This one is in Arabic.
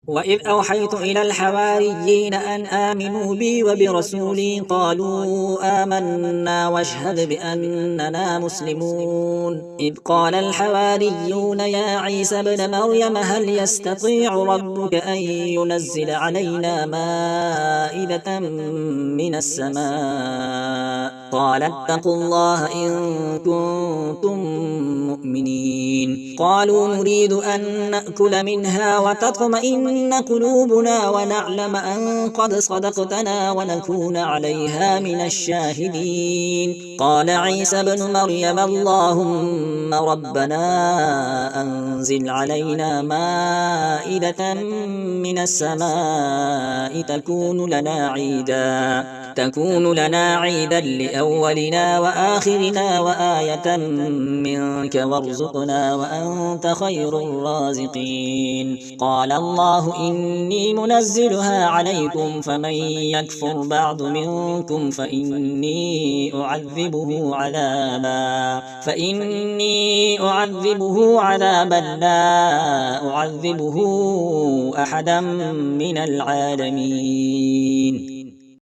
وإذ أوحيت إلى الحواريين أن آمنوا بي وبرسولي قالوا آمنا واشهد بأننا مسلمون. إذ قال الحواريون يا عيسى ابن مريم هل يستطيع ربك أن ينزل علينا مائدة من السماء؟ قال اتقوا الله إن كنتم مؤمنين. قالوا نريد أن نأكل منها وتطمئن قلوبنا ونعلم أن قد صدقتنا ونكون عليها من الشاهدين. قال عيسى ابن مريم اللهم ربنا أنزل علينا مائدة من السماء تكون لنا عيدا لأولنا وآخرنا وآية منك وارزقنا وأنت خير الرازقين. قال الله إني منزلها عليكم فمن يكفر بعد منكم فإني أعذبه عذابا لا أعذبه أحدا من العالمين.